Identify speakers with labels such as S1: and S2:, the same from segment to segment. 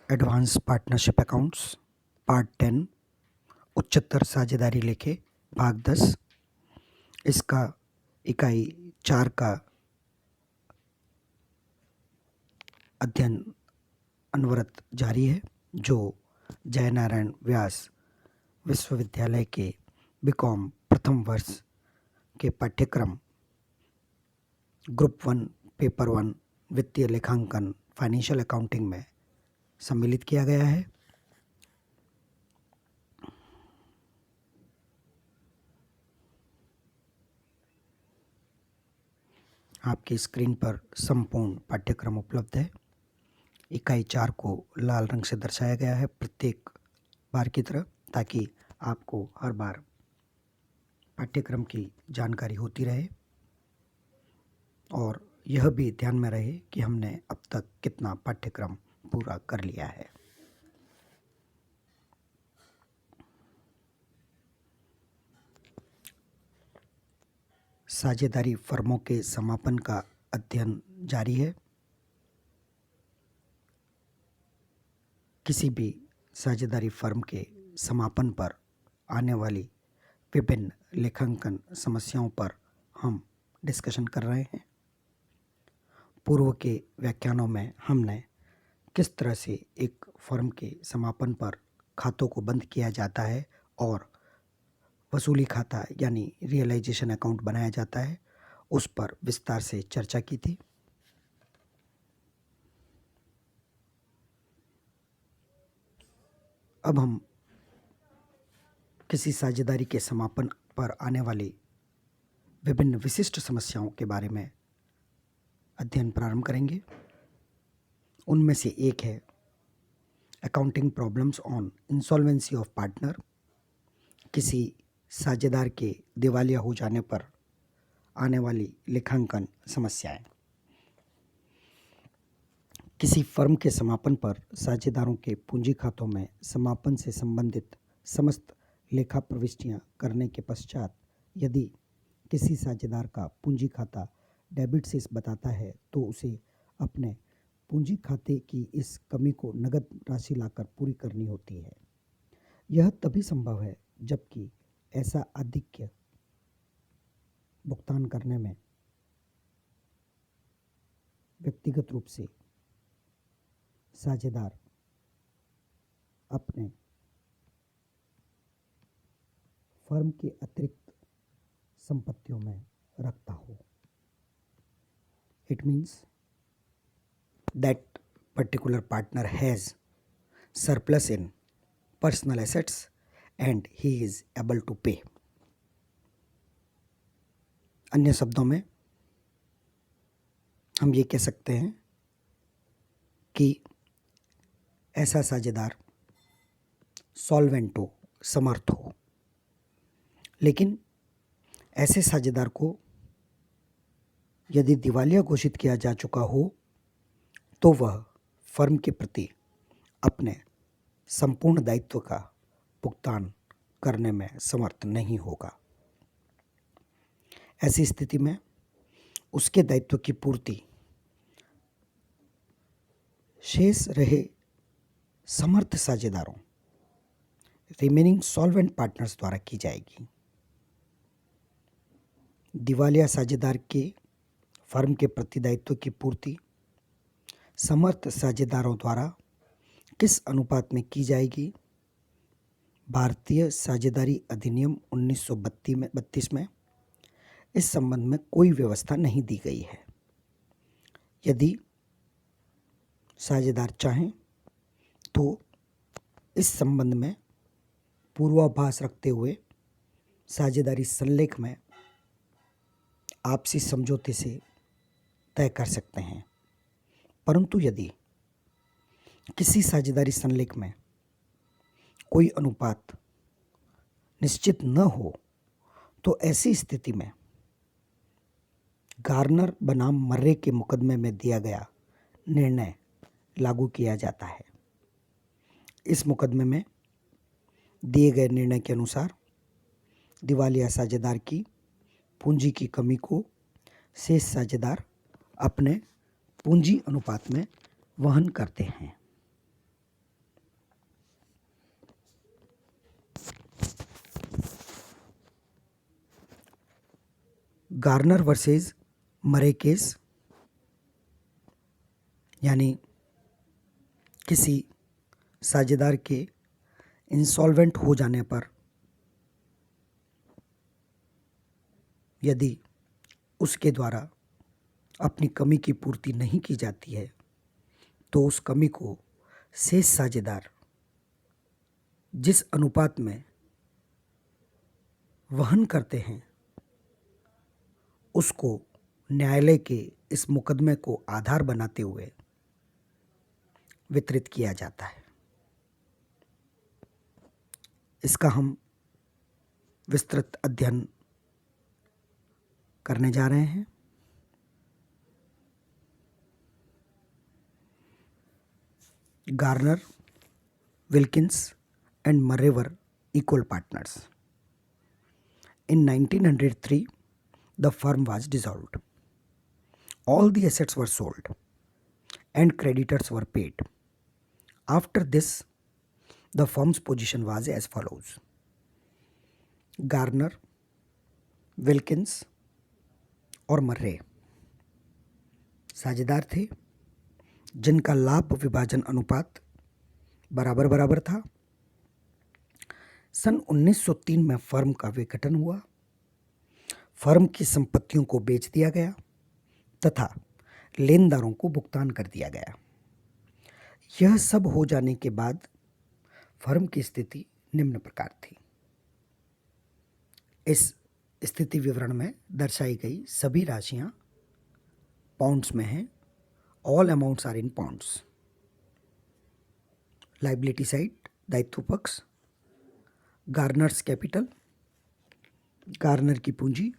S1: Advance partnership accounts part 10 उच्चतर साझेदारी लेखे भाग 10। इसका इकाई 4 का अध्ययन अनवरत जारी है, जो जयनारायण व्यास विश्वविद्यालय के बीकॉम प्रथम वर्ष के पाठ्यक्रम ग्रुप 1 पेपर 1 वित्तीय लेखांकन फाइनेंशियल अकाउंटिंग में सम्मिलित किया गया है। आपकी स्क्रीन पर संपूर्ण पाठ्यक्रम उपलब्ध है। इकाई 4 को लाल रंग से दर्शाया गया है प्रत्येक बार की तरह, ताकि आपको हर बार पाठ्यक्रम की जानकारी होती रहे और यह भी ध्यान में रहे कि हमने अब तक कितना पाठ्यक्रम पूरा कर लिया है। साझेदारी फर्मों के समापन का अध्ययन जारी है। किसी भी साझेदारी फर्म के समापन पर आने वाली विभिन्न लेखांकन समस्याओं पर हम डिस्कशन कर रहे हैं। पूर्व के व्याख्यानों में हमने किस तरह से एक फर्म के समापन पर खातों को बंद किया जाता है और वसूली खाता यानी रियलाइजेशन अकाउंट बनाया जाता है, उस पर विस्तार से चर्चा की थी। अब हम किसी साझेदारी के समापन पर आने वाली विभिन्न विशिष्ट समस्याओं के बारे में अध्ययन प्रारंभ करेंगे। उनमें से एक है accounting problems on insolvency of partner. किसी साझेदार के दिवालिया हो जाने पर आने वाली लेखांकन समस्याएं। किसी फर्म के समापन पर साझेदारों के पूंजी खातों में समापन से संबंधित समस्त लेखा प्रविष्टियां करने के पश्चात यदि किसी साझेदार का पूंजी खाता डेबिट शेष बताता है, तो उसे अपने पूंजी खाते की इस कमी को नगद राशि लाकर पूरी करनी होती है। यह तभी संभव है जबकि ऐसा आधिक्य भुगतान करने में व्यक्तिगत रूप से साझेदार अपने फर्म के अतिरिक्त संपत्तियों में रखता हो। It means that particular partner has surplus in personal assets and he is able to pay. अन्य शब्दों में हम ये कह सकते हैं कि ऐसा साझेदार सॉल्वेंट हो, समर्थ हो, लेकिन ऐसे साझेदार को यदि दिवालिया घोषित किया जा चुका हो तो वह फर्म के प्रति अपने संपूर्ण दायित्व का भुगतान करने में समर्थ नहीं होगा। ऐसी स्थिति में उसके दायित्व की पूर्ति शेष रहे समर्थ साझेदारों रिमेनिंग सॉल्वेंट पार्टनर्स द्वारा की जाएगी। दिवालिया साझेदार के फर्म के प्रति दायित्व की पूर्ति समर्थ साझेदारों द्वारा किस अनुपात में की जाएगी? भारतीय साझेदारी अधिनियम 1932 में इस संबंध में कोई व्यवस्था नहीं दी गई है। यदि साझेदार चाहें तो इस संबंध में पूर्वाभास रखते हुए साझेदारी संलेख में आपसी समझौते से तय कर सकते हैं। परंतु यदि किसी साझेदारी संलेख में कोई अनुपात निश्चित न हो, तो ऐसी स्थिति में गार्नर बनाम मर्रे के मुकदमे में दिया गया निर्णय लागू किया जाता है। इस मुकदमे में दिए गए निर्णय के अनुसार दिवालिया साझेदार की पूंजी की कमी को शेष साझेदार अपने पूंजी अनुपात में वहन करते हैं। गार्नर वर्सेस मरे केस, यानी किसी साझेदार के इंसॉल्वेंट हो जाने पर यदि उसके द्वारा अपनी कमी की पूर्ति नहीं की जाती है तो उस कमी को शेष साझेदार जिस अनुपात में वहन करते हैं उसको न्यायालय के इस मुकदमे को आधार बनाते हुए वितरित किया जाता है। इसका हम विस्तृत अध्ययन करने जा रहे हैं। Garner, Wilkins and Murray were equal partners. In 1903, the firm was dissolved. All the assets were sold and creditors were paid. After this, the firm's position was as follows. Garner, Wilkins और मर्रे साझेदार थे जिनका लाभ विभाजन अनुपात बराबर बराबर था। सन 1903 में फर्म का विघटन हुआ, फर्म की संपत्तियों को बेच दिया गया तथा लेनदारों को भुगतान कर दिया गया। यह सब हो जाने के बाद फर्म की स्थिति निम्न प्रकार थी। इस स्थिति विवरण में दर्शाई गई सभी राशियां पाउंड्स में हैं। All amounts are in pounds. Liability side, दायित्व पक्ष, गार्नर्स कैपिटल, गार्नर की पूंजी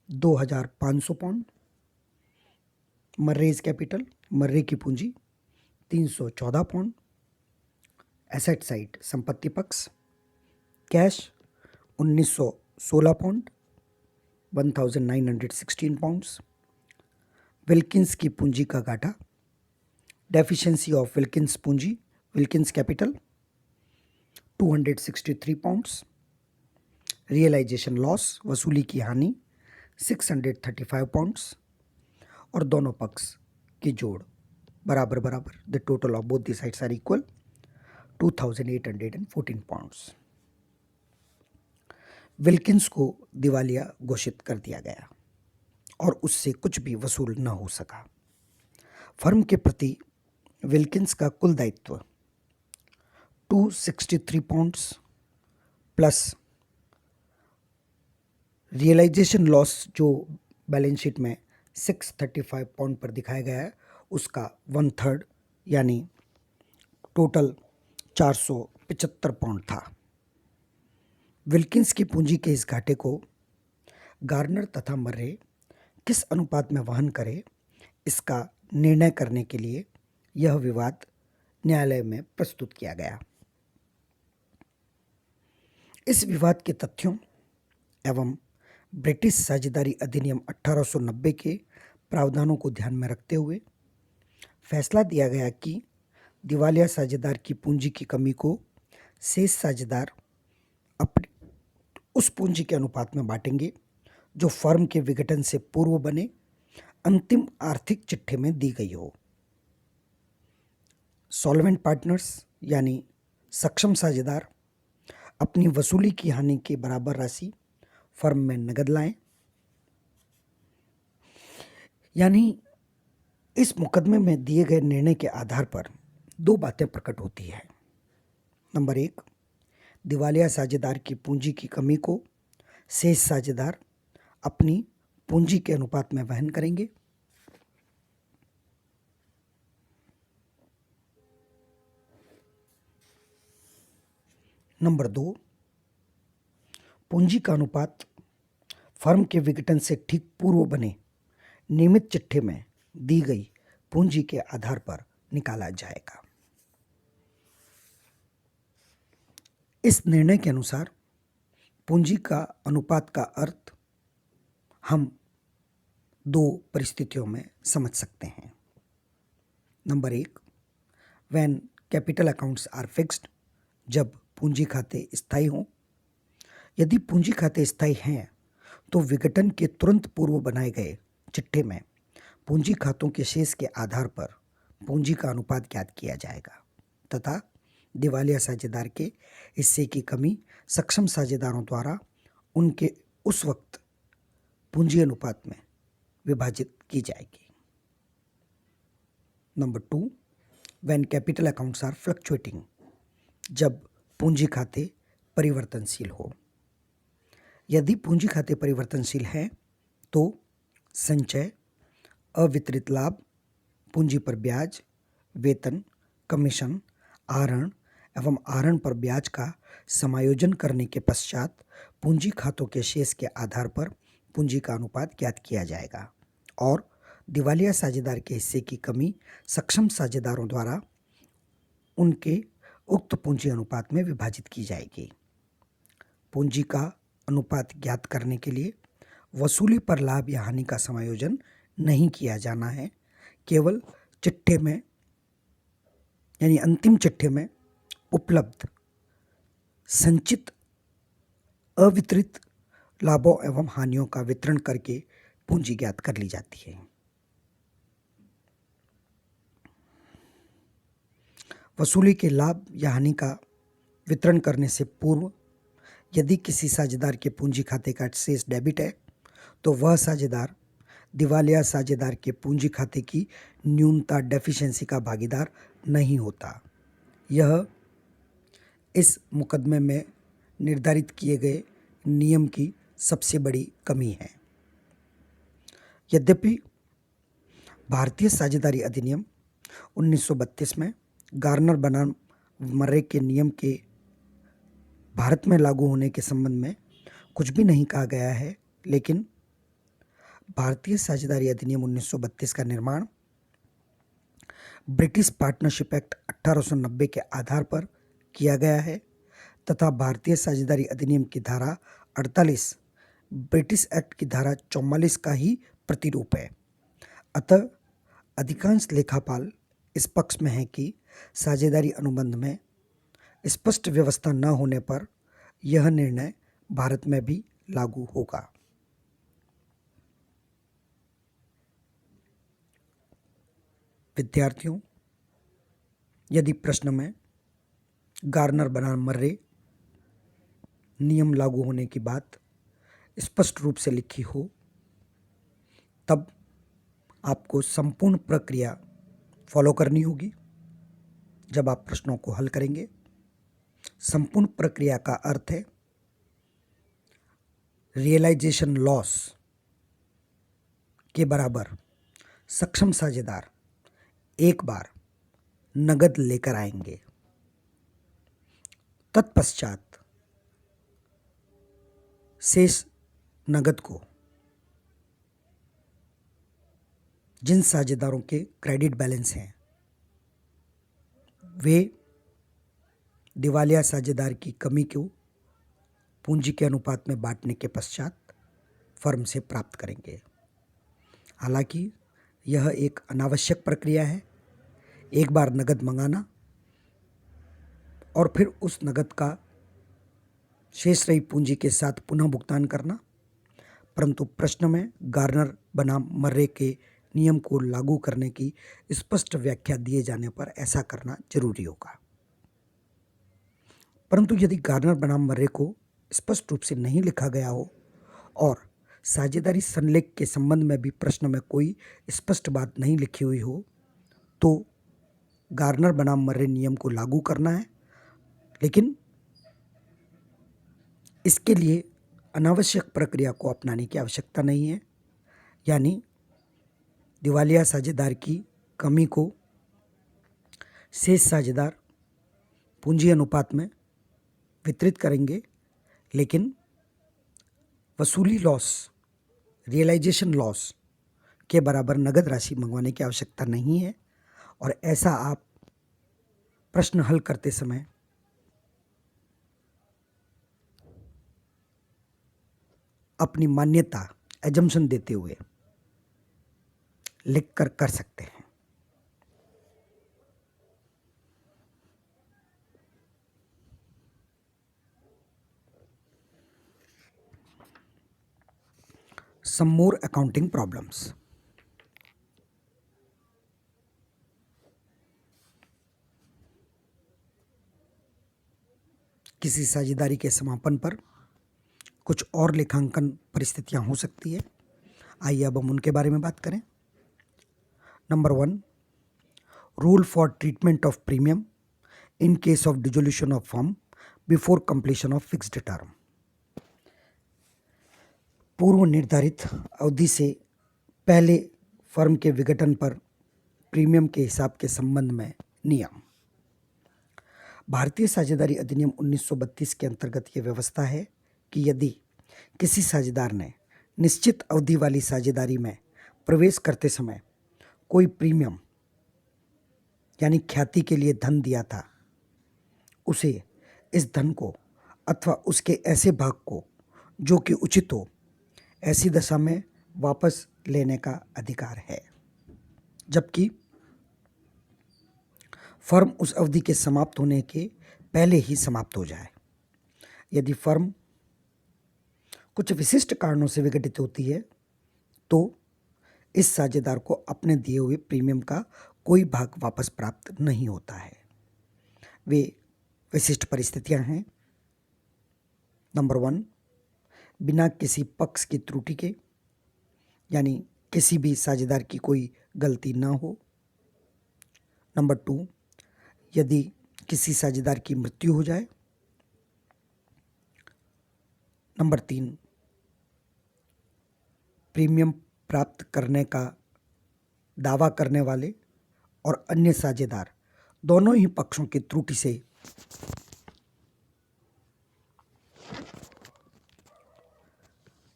S1: 2500 पाउंड। मर्रेज कैपिटल, मर्रे की पूंजी 314 पाउंड। एसेट साइड, संपत्ति पक्ष, कैश 1916 पाउंड 1916 पाउंड्स। विल्किंस की पूंजी का घाटा, डेफिशिएंसी ऑफ विल्किंस पूंजी, Wilkins capital 263 pounds. Realisation loss, वसूली की हानि 635 पाउंड्स। और दोनों पक्ष की जोड़ बराबर बराबर, the total of both the sides are equal 2814 pounds. Wilkins को दिवालिया घोषित कर दिया गया और उससे कुछ भी वसूल न हो सका। फर्म के प्रति विल्किंस का कुल दायित्व 263 पाउंड्स प्लस रियलाइजेशन लॉस जो बैलेंस शीट में 635 पाउंड पर दिखाया गया है उसका 1/3 यानी टोटल 475 पाउंड था। विल्किंस की पूंजी के इस घाटे को गार्नर तथा मर्रे किस अनुपात में वहन करे, इसका निर्णय करने के लिए यह विवाद न्यायालय में प्रस्तुत किया गया। इस विवाद के तथ्यों एवं ब्रिटिश साझेदारी अधिनियम 1890 के प्रावधानों को ध्यान में रखते हुए फैसला दिया गया कि दिवालिया साझेदार की पूंजी की कमी को शेष साझेदार अपने उस पूंजी के अनुपात में बांटेंगे जो फर्म के विघटन से पूर्व बने अंतिम आर्थिक चिट्ठे में दी गई हो। सॉल्वेंट पार्टनर्स यानी सक्षम साझेदार अपनी वसूली की हानि के बराबर राशि फर्म में नगद लाएं। यानी इस मुकदमे में दिए गए निर्णय के आधार पर दो बातें प्रकट होती है। नंबर 1, दिवालिया साझेदार की पूंजी की कमी को शेष साझेदार अपनी पूंजी के अनुपात में वहन करेंगे। नंबर 2, पूंजी का अनुपात फर्म के विघटन से ठीक पूर्व बने नियमित चिट्ठे में दी गई पूंजी के आधार पर निकाला जाएगा। इस निर्णय के अनुसार पूंजी का अनुपात का अर्थ हम दो परिस्थितियों में समझ सकते हैं। Number 1, when capital accounts are fixed, जब पूंजी खाते स्थायी हों। यदि पूंजी खाते स्थायी हैं तो विघटन के तुरंत पूर्व बनाए गए चिट्ठे में पूंजी खातों के शेष के आधार पर पूंजी का अनुपात ज्ञात किया जाएगा तथा दिवालिया साझेदार के हिस्से की कमी सक्षम साझेदारों द्वारा उनके उस वक्त पूंजी अनुपात में विभाजित की जाएगी। Number 2, when capital accounts are fluctuating, जब पूंजी खाते परिवर्तनशील हो। यदि पूंजी खाते परिवर्तनशील हैं तो संचय, अवितरित लाभ, पूंजी पर ब्याज, वेतन, कमीशन, आहरण एवं आहरण पर ब्याज का समायोजन करने के पश्चात पूंजी खातों के शेष के आधार पर पूंजी का अनुपात ज्ञात किया जाएगा और दिवालिया साझेदार के हिस्से की कमी सक्षम साझेदारों द्वारा उनके उक्त पूंजी अनुपात में विभाजित की जाएगी। पूंजी का अनुपात ज्ञात करने के लिए वसूली पर लाभ या हानि का समायोजन नहीं किया जाना है, केवल चिट्ठे में यानी अंतिम चिट्ठे में उपलब्ध संचित अवितरित लाभों एवं हानियों का वितरण करके पूंजी ज्ञात कर ली जाती है। वसूली के लाभ या हानि का वितरण करने से पूर्व यदि किसी साझेदार के पूंजी खाते का शेष डेबिट है तो वह साझेदार दिवालिया साझेदार के पूंजी खाते की न्यूनता डेफिशिएंसी का भागीदार नहीं होता। यह इस मुकदमे में निर्धारित किए गए नियम की सबसे बड़ी कमी है। यद्यपि भारतीय साझेदारी अधिनियम 1932 में गार्नर बनाम मर्रे के नियम के भारत में लागू होने के संबंध में कुछ भी नहीं कहा गया है, लेकिन भारतीय साझेदारी अधिनियम 1932 का निर्माण ब्रिटिश पार्टनरशिप एक्ट 1890 के आधार पर किया गया है तथा भारतीय साझेदारी अधिनियम की धारा 48 ब्रिटिश एक्ट की धारा 44 का ही प्रतिरूप है। अतः अधिकांश लेखापाल इस पक्ष में है कि साझेदारी अनुबंध में स्पष्ट व्यवस्था न होने पर यह निर्णय भारत में भी लागू होगा। विद्यार्थियों, यदि प्रश्न में गार्नर बनाम मर्रे नियम लागू होने की बात स्पष्ट रूप से लिखी हो तब आपको संपूर्ण प्रक्रिया फॉलो करनी होगी जब आप प्रश्नों को हल करेंगे। संपूर्ण प्रक्रिया का अर्थ है रियलाइजेशन लॉस के बराबर सक्षम साझेदार एक बार नगद लेकर आएंगे, तत्पश्चात शेष नगद को जिन साझेदारों के क्रेडिट बैलेंस हैं वे दिवालिया साझेदार की कमी को पूंजी के अनुपात में बांटने के पश्चात फर्म से प्राप्त करेंगे। हालांकि यह एक अनावश्यक प्रक्रिया है, एक बार नगद मंगाना और फिर उस नगद का शेष रही पूंजी के साथ पुनः भुगतान करना, परंतु प्रश्न में गार्नर बनाम मर्रे के नियम को लागू करने की स्पष्ट व्याख्या दिए जाने पर ऐसा करना जरूरी होगा। परंतु यदि गार्नर बनाम मर्रे को स्पष्ट रूप से नहीं लिखा गया हो और साझेदारी संलेख के संबंध में भी प्रश्न में कोई स्पष्ट बात नहीं लिखी हुई हो तो गार्नर बनाम मर्रे नियम को लागू करना है, लेकिन इसके लिए अनावश्यक प्रक्रिया को अपनाने की आवश्यकता नहीं है। यानी दिवालिया साझेदार की कमी को शेष साझेदार पूंजी अनुपात में वितरित करेंगे, लेकिन वसूली लॉस, रियलाइजेशन लॉस के बराबर नगद राशि मंगवाने की आवश्यकता नहीं है। और ऐसा आप प्रश्न हल करते समय अपनी मान्यता एजम्पशन देते हुए लिख कर सकते हैं। some more accounting problems. किसी साझेदारी के समापन पर कुछ और लेखांकन परिस्थितियां हो सकती है। आइए अब हम उनके बारे में बात करें। Number 1, rule for treatment of premium in case of dissolution of firm before completion of fixed term. पूर्व निर्धारित अवधि से पहले फर्म के विघटन पर प्रीमियम के हिसाब के संबंध में नियम। भारतीय साझेदारी अधिनियम 1932 के अंतर्गत यह व्यवस्था है कि यदि किसी साझेदार ने निश्चित अवधि वाली साझेदारी में प्रवेश करते समय कोई प्रीमियम यानी ख्याति के लिए धन दिया था, उसे इस धन को अथवा उसके ऐसे भाग को जो कि उचित हो, ऐसी दशा में वापस लेने का अधिकार है, जबकि फर्म उस अवधि के समाप्त होने के पहले ही समाप्त हो जाए। यदि फर्म कुछ विशिष्ट कारणों से विघटित होती है तो इस साझेदार को अपने दिए हुए प्रीमियम का कोई भाग वापस प्राप्त नहीं होता है। वे विशिष्ट परिस्थितियां हैं। नंबर 1, बिना किसी पक्ष की त्रुटि के, यानी किसी भी साझेदार की कोई गलती ना हो। नंबर 2, यदि किसी साझेदार की मृत्यु हो जाए। नंबर 3, प्रीमियम प्राप्त करने का दावा करने वाले और अन्य साझेदार दोनों ही पक्षों की त्रुटि से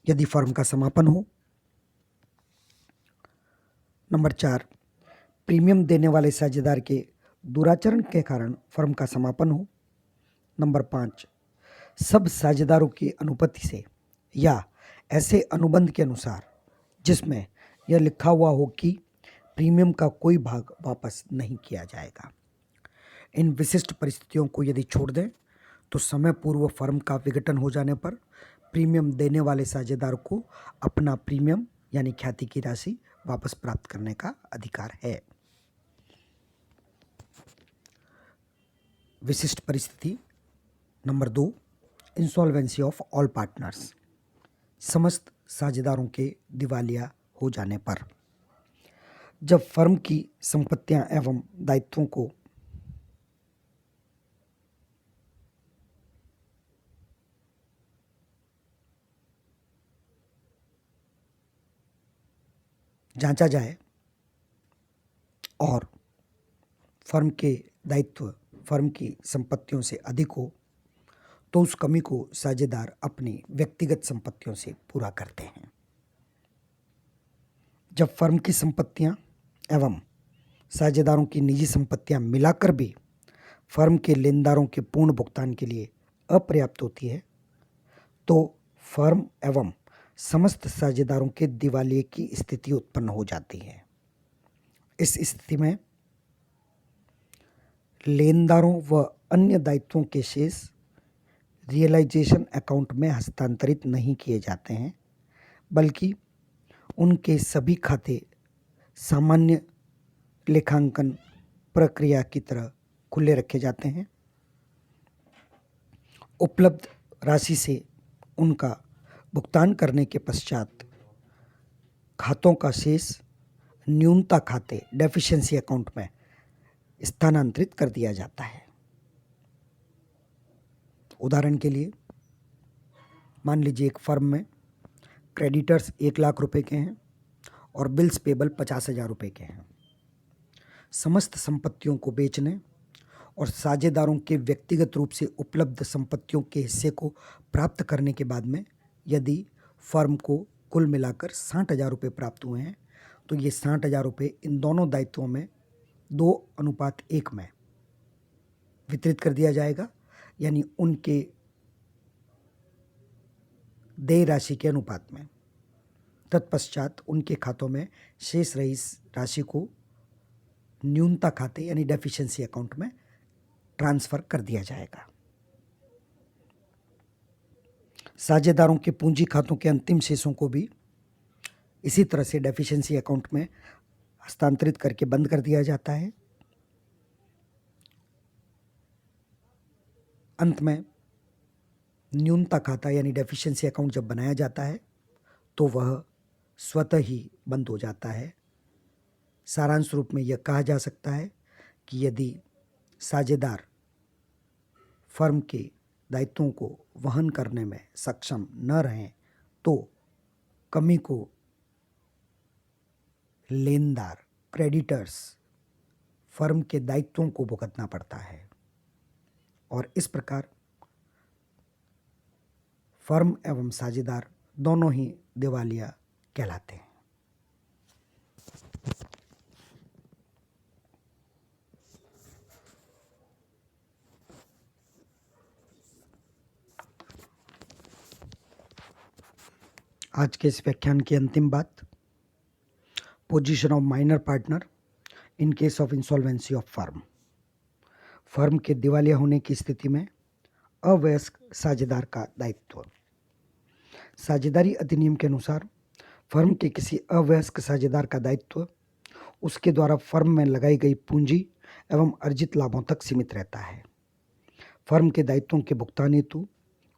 S1: यदि फर्म का समापन हो। नंबर 4, प्रीमियम देने वाले साझेदार के दुराचरण के कारण फर्म का समापन हो। नंबर 5, सब साझेदारों की अनुपस्थिति से या ऐसे अनुबंध के अनुसार जिसमें यह लिखा हुआ हो कि प्रीमियम का कोई भाग वापस नहीं किया जाएगा। इन विशिष्ट परिस्थितियों को यदि छोड़ दें तो समय पूर्व फर्म का विघटन हो जाने पर प्रीमियम देने वाले साझेदार को अपना प्रीमियम यानी ख्याति की राशि वापस प्राप्त करने का अधिकार है। विशिष्ट परिस्थिति number 2, insolvency of all partners. समस्त साझेदारों के दिवालिया हो जाने पर जब फर्म की संपत्तियां एवं दायित्वों को जांचा जाए और फर्म के दायित्व फर्म की संपत्तियों से अधिक हो तो उस कमी को साझेदार अपनी व्यक्तिगत संपत्तियों से पूरा करते हैं। जब फर्म की संपत्तियां एवं साझेदारों की निजी संपत्तियां मिलाकर भी फर्म के लेनदारों के पूर्ण भुगतान के लिए अपर्याप्त होती है तो फर्म एवं समस्त साझेदारों के दिवालिये की स्थिति उत्पन्न हो जाती है। इस स्थिति में लेनदारों व अन्य दायित्वों के शेष रियलाइजेशन अकाउंट में हस्तांतरित नहीं किए जाते हैं, बल्कि उनके सभी खाते सामान्य लेखांकन प्रक्रिया की तरह खुले रखे जाते हैं। उपलब्ध राशि से उनका भुगतान करने के पश्चात खातों का शेष न्यूनता खाते डेफिशिएंसी अकाउंट में स्थानांतरित कर दिया जाता है। उदाहरण के लिए मान लीजिए एक फर्म में क्रेडिटर्स 1 लाख रुपए के हैं और बिल्स पेबल 50,000 रुपये के हैं। समस्त संपत्तियों को बेचने और साझेदारों के व्यक्तिगत रूप से उपलब्ध संपत्तियों के हिस्से को प्राप्त करने के बाद में यदि फर्म को कुल मिलाकर 60,000 रुपये प्राप्त हुए हैं तो ये 60,000 रुपये इन दोनों दायित्वों में 2:1 में वितरित कर दिया जाएगा, यानी उनके देय राशि के अनुपात में। तत्पश्चात उनके खातों में शेष रही राशि को न्यूनता खाते यानी डेफिशिएंसी अकाउंट में ट्रांसफर कर दिया जाएगा। साझेदारों के पूंजी खातों के अंतिम शेषों को भी इसी तरह से डेफिशिएंसी अकाउंट में हस्तांतरित करके बंद कर दिया जाता है। अंत में न्यूनता खाता यानी डेफिशिएंसी अकाउंट जब बनाया जाता है तो वह स्वतः ही बंद हो जाता है। सारांश रूप में यह कहा जा सकता है कि यदि साझेदार फर्म के दायित्वों को वहन करने में सक्षम न रहें तो कमी को लेनदार क्रेडिटर्स फर्म के दायित्वों को भुगतना पड़ता है और इस प्रकार फर्म एवं साझेदार दोनों ही दिवालिया कहलाते हैं। आज के इस व्याख्यान की अंतिम बात, position of minor partner in case of insolvency of firm. Firm के दिवालिया होने की स्थिति में अवयस्क साझेदार का दायित्व। साझेदारी अधिनियम के अनुसार फर्म के किसी अवयस्क साझेदार का दायित्व उसके द्वारा फर्म में लगाई गई पूंजी एवं अर्जित लाभों तक सीमित रहता है। फर्म के दायित्वों के भुगतान हेतु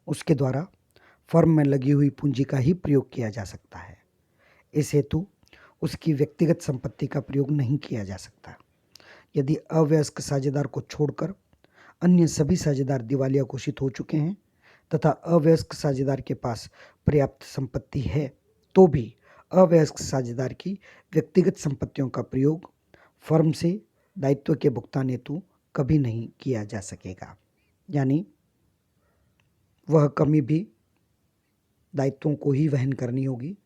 S1: उसके द्वारा फर्म में लगी हुई पूंजी का ही प्रयोग किया जा सकता है। इस हेतु उसकी व्यक्तिगत संपत्ति का प्रयोग नहीं किया जा सकता। यदि अवयस्क साझेदार को छोड़कर अन्य सभी साझेदार दिवालिया घोषित हो चुके हैं तथा अवयस्क साझेदार के पास पर्याप्त संपत्ति है तो भी अवयस्क साझेदार की व्यक्तिगत संपत्तियों का प्रयोग फर्म से दायित्व के भुगतान हेतु कभी नहीं किया जा सकेगा। यानी वह कमी भी दायित्वों को ही वहन करनी होगी।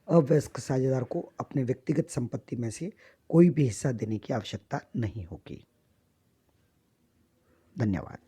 S1: अवयस्क साझेदार को अपने व्यक्तिगत संपत्ति में से कोई भी हिस्सा देने की आवश्यकता नहीं होगी। धन्यवाद।